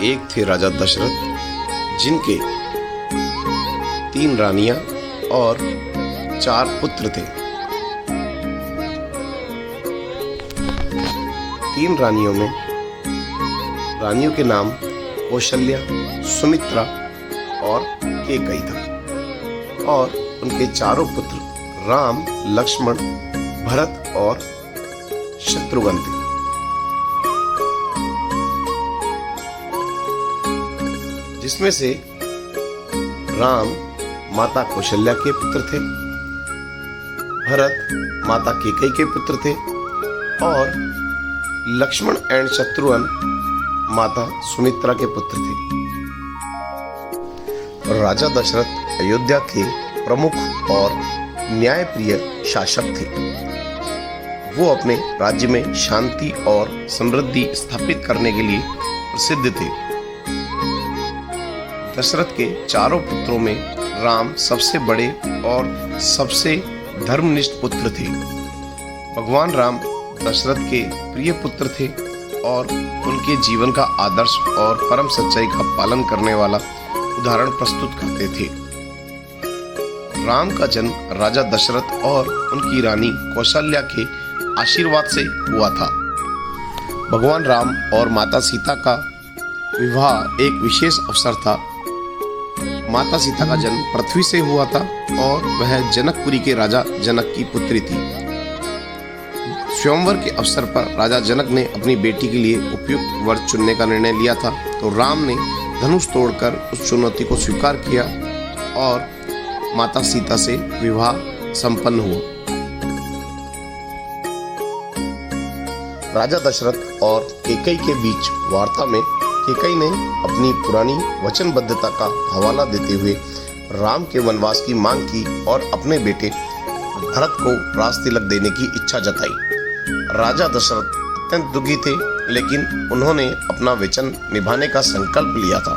एक थे राजा दशरथ, जिनके 3 रानियां और 4 पुत्र थे। 3 रानियों में रानियों के नाम कौशल्या, सुमित्रा और कैकेयी था, और उनके 4 पुत्र राम, लक्ष्मण, भरत और शत्रुघ्न थे। जिसमें से राम माता कौशल्या के पुत्र थे, भरत माता कैकेयी के पुत्र थे, और लक्ष्मण एंड शत्रुघ्न माता सुमित्रा के पुत्र थे। राजा दशरथ अयोध्या के प्रमुख और न्यायप्रिय शासक थे। वो अपने राज्य में शांति और समृद्धि स्थापित करने के लिए प्रसिद्ध थे। दशरथ के 4 पुत्रों में राम सबसे बड़े और सबसे धर्मनिष्ठ पुत्र थे। भगवान राम दशरथ के प्रिय पुत्र थे और उनके जीवन का आदर्श और परम सच्चाई का पालन करने वाला उदाहरण प्रस्तुत करते थे। राम का जन्म राजा दशरथ और उनकी रानी कौशल्या के आशीर्वाद से हुआ था। भगवान राम और माता सीता का विवाह एक विशेष अवसर था। माता सीता का जन्म पृथ्वी से हुआ था और वह जनकपुरी के राजा जनक की पुत्री थी। स्वयंवर के अवसर पर राजा जनक ने अपनी बेटी के लिए उपयुक्त वर चुनने का निर्णय लिया था, तो राम ने धनुष तोड़कर उस चुनौती को स्वीकार किया और माता सीता से विवाह संपन्न हुआ। राजा दशरथ और कैकेयी के बीच वार्ता में कैकेयी ने अपनी पुरानी वचनबद्धता का हवाला देते हुए राम के वनवास की मांग की और अपने बेटे भरत को राज तिलक देने की इच्छा जताई। राजा दशरथ अत्यंत दुखी थे, लेकिन उन्होंने अपना वचन निभाने का संकल्प लिया था।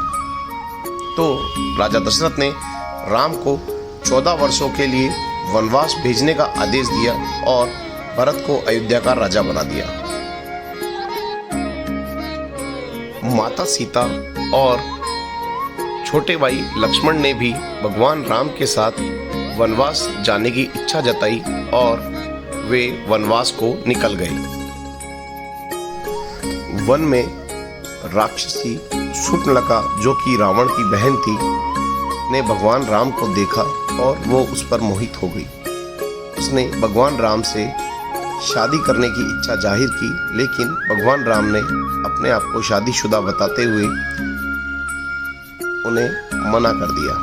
तो राजा दशरथ ने राम को 14 वर्षों के लिए वनवास भेजने का आदेश दिया और भरत को अयोध्या का राजा बना दिया। माता सीता और छोटे भाई लक्ष्मण ने भी भगवान राम के साथ वनवास जाने की इच्छा जताई और वे वनवास को निकल गए। वन में राक्षसी शूर्पणखा, जो कि रावण की बहन थी, ने भगवान राम को देखा और वो उस पर मोहित हो गई। उसने भगवान राम से शादी करने की इच्छा जाहिर की, लेकिन भगवान राम ने अपने आप को शादीशुदा बताते हुए उन्हें मना कर दिया।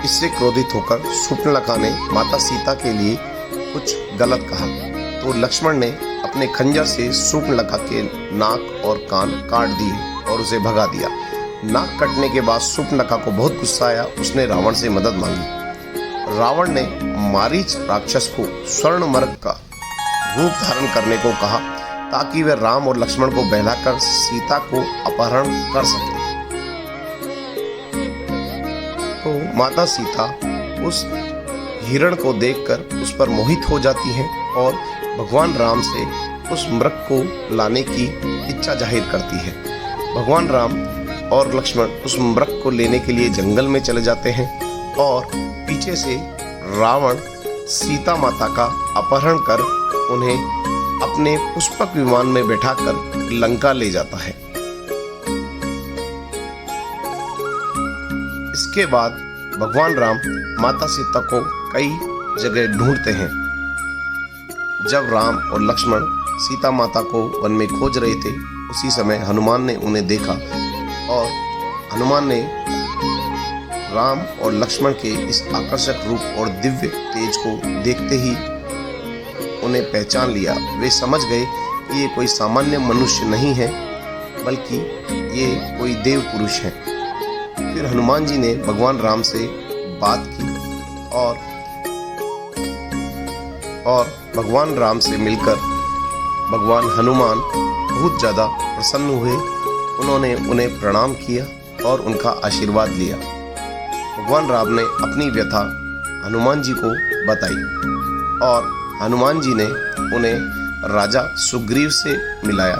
इससे क्रोधित होकर शूर्पणखा ने माता सीता के लिए कुछ गलत कहा, तो लक्ष्मण ने अपने खंजर से शूर्पणखा के नाक और कान काट दिए और उसे भगा दिया। नाक कटने के बाद शूर्पणखा को बहुत गुस्सा आया। उसने रावण से मदद मांगी। रावण ने मारीच राक्षस को स्वर्ण मृग का रूप धारण करने को कहा, ताकि वह राम और लक्ष्मण को बहलाकर सीता को अपहरण कर सके। तो माता सीता उस हिरण को देखकर उस पर मोहित हो जाती हैं और भगवान राम से उस मृग को लाने की इच्छा जाहिर करती है। भगवान राम और लक्ष्मण उस मृग को लेने के लिए जंगल में चले जाते हैं और पीछे से रावण सीता माता का अपहरण कर उन्हें अपने पुष्पक विमान में बैठाकर लंका ले जाता है। इसके बाद भगवान राम माता सीता को कई जगह ढूंढते हैं। जब राम और लक्ष्मण सीता माता को वन में खोज रहे थे, उसी समय हनुमान ने उन्हें देखा और हनुमान ने राम और लक्ष्मण के इस आकर्षक रूप और दिव्य तेज को देखते ही उन्हें पहचान लिया। वे समझ गए कि ये कोई सामान्य मनुष्य नहीं है, बल्कि ये कोई देव पुरुष है। फिर हनुमान जी ने भगवान राम से बात की और भगवान राम से मिलकर भगवान हनुमान बहुत ज़्यादा प्रसन्न हुए। उन्होंने उन्हें प्रणाम किया और उनका आशीर्वाद लिया। भगवान राम ने अपनी व्यथा हनुमान जी को बताई और हनुमान जी ने उन्हें राजा सुग्रीव से मिलाया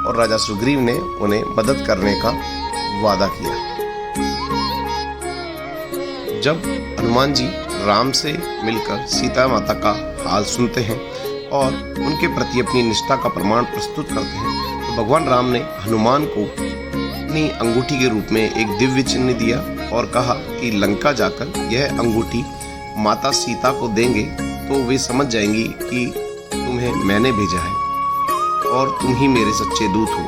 और राजा सुग्रीव ने उन्हें मदद करने का वादा किया। जब हनुमान जी राम से मिलकर सीता माता का हाल सुनते हैं और उनके प्रति अपनी निष्ठा का प्रमाण प्रस्तुत करते हैं, तो भगवान राम ने हनुमान को अपनी अंगूठी के रूप में एक दिव्य चिन्ह दिया और कहा कि लंका जाकर यह अंगूठी माता सीता को देंगे तो वे समझ जाएंगी कि तुम्हें मैंने भेजा है और तुम ही मेरे सच्चे दूत हो।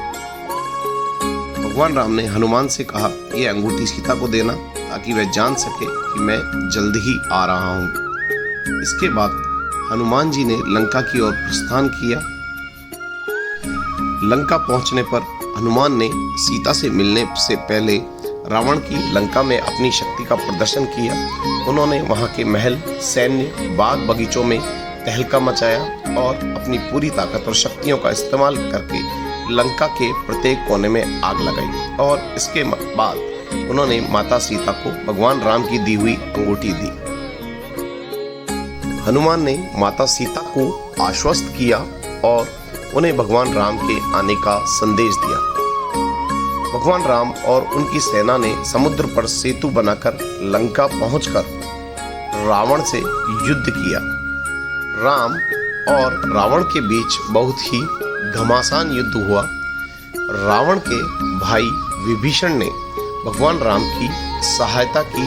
भगवान राम ने हनुमान से कहा यह अंगूठी सीता को देना ताकि वह जान सके कि मैं जल्द ही आ रहा हूँ। इसके बाद हनुमान जी ने लंका की ओर प्रस्थान किया। लंका पहुंचने पर हनुमान ने सीता से मिलने से पहले रावण की लंका में अपनी शक्ति का प्रदर्शन किया। उन्होंने वहां के महल, सैन्य, बाग बगीचों में तहलका मचाया और अपनी पूरी ताकत और शक्तियों का इस्तेमाल करके लंका के प्रत्येक कोने में आग लगाई और इसके बाद उन्होंने माता सीता को भगवान राम की दी हुई अंगूठी दी। हनुमान ने माता सीता को आश्वस्त किया और उन्हें भगवान राम के आने का संदेश दिया। भगवान राम और उनकी सेना ने समुद्र पर सेतु बनाकर लंका पहुंचकर रावण से युद्ध किया। राम और रावण के बीच बहुत ही घमासान युद्ध हुआ। रावण के भाई विभीषण ने भगवान राम की सहायता की,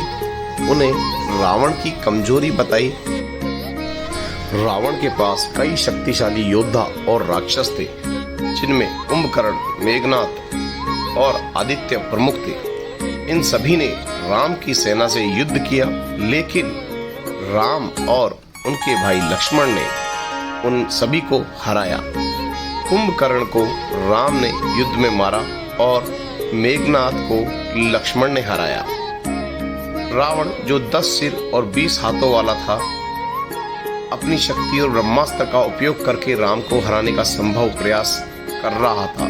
उन्हें रावण की कमजोरी बताई। रावण के पास कई शक्तिशाली योद्धा और राक्षस थे, जिनमें कुंभकर्ण, मेघनाथ और आदित्य प्रमुख थे। इन सभी ने राम की सेना से युद्ध किया, लेकिन राम और उनके भाई लक्ष्मण ने उन सभी को हराया। कुंभकर्ण को राम ने युद्ध में मारा और मेघनाथ को लक्ष्मण ने हराया। रावण, जो 10 सिर और 20 हाथों वाला था, अपनी शक्ति और ब्रह्मास्त्र का उपयोग करके राम को हराने का संभव प्रयास कर रहा था,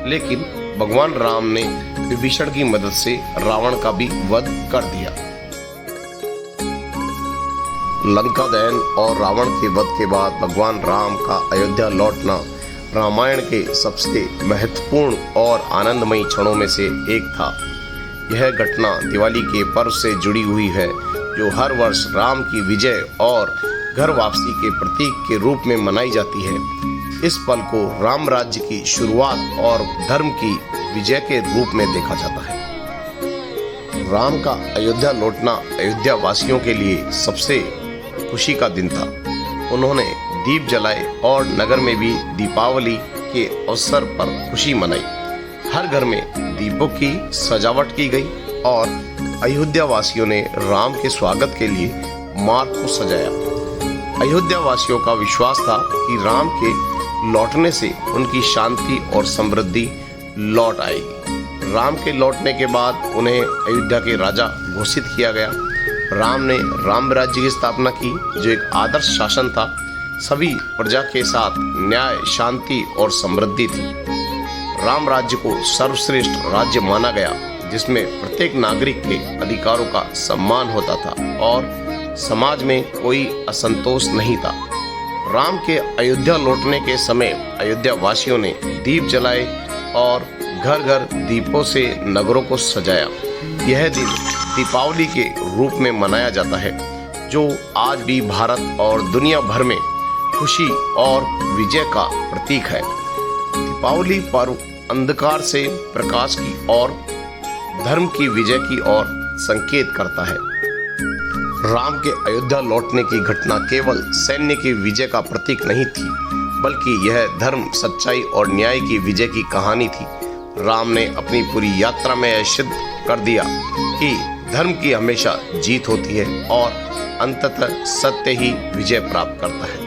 लेकिन भगवान राम ने विभीषण की मदद से रावण का भी वध कर दिया। लंका दहन और रावण के वध के बाद भगवान राम का अयोध्या लौटना रामायण के सबसे महत्वपूर्ण और आनंदमयी क्षणों में से एक था। यह घटना दिवाली के पर्व से जुड़ी हुई है, जो हर वर्ष राम की विजय और घर वापसी के प्रतीक के रूप में मनाई जाती है। इस पल को राम राज्य की शुरुआत और धर्म की विजय के रूप में देखा जाता है। राम का अयोध्या लौटना अयोध्या वासियों के लिए सबसे खुशी का दिन था। उन्होंने दीप जलाए और नगर में भी दीपावली के अवसर पर खुशी मनाई। हर घर में दीपों की सजावट की गई और अयोध्या वासियों ने राम के स्वागत के लिए मार्ग को सजाया। अयोध्या वासियों का विश्वास था कि राम के लौटने से उनकी शांति और समृद्धि लौट आएगी। राम के लौटने के बाद उन्हें अयोध्या के राजा घोषित किया गया। राम ने राम राज्य की स्थापना की, जो एक आदर्श शासन था। सभी प्रजा के साथ न्याय, शांति और समृद्धि थी। राम राज्य को सर्वश्रेष्ठ राज्य माना गया, जिसमें प्रत्येक नागरिक के अधिकारों का सम्मान होता था और समाज में कोई असंतोष नहीं था। राम के अयोध्या लौटने के समय अयोध्या वासियों ने दीप जलाए और घर घर दीपों से नगरों को सजाया। यह दिन दीपावली के रूप में मनाया जाता है, जो आज भी भारत और दुनिया भर में खुशी और विजय का प्रतीक है। दीपावली पर्व अंधकार से प्रकाश की और धर्म की विजय की ओर संकेत करता है। राम के अयोध्या लौटने की घटना केवल सैन्य की विजय का प्रतीक नहीं थी, बल्कि यह धर्म, सच्चाई और न्याय की विजय की कहानी थी। राम ने अपनी पूरी यात्रा में यह सिद्ध कर दिया कि धर्म की हमेशा जीत होती है और अंततः सत्य ही विजय प्राप्त करता है।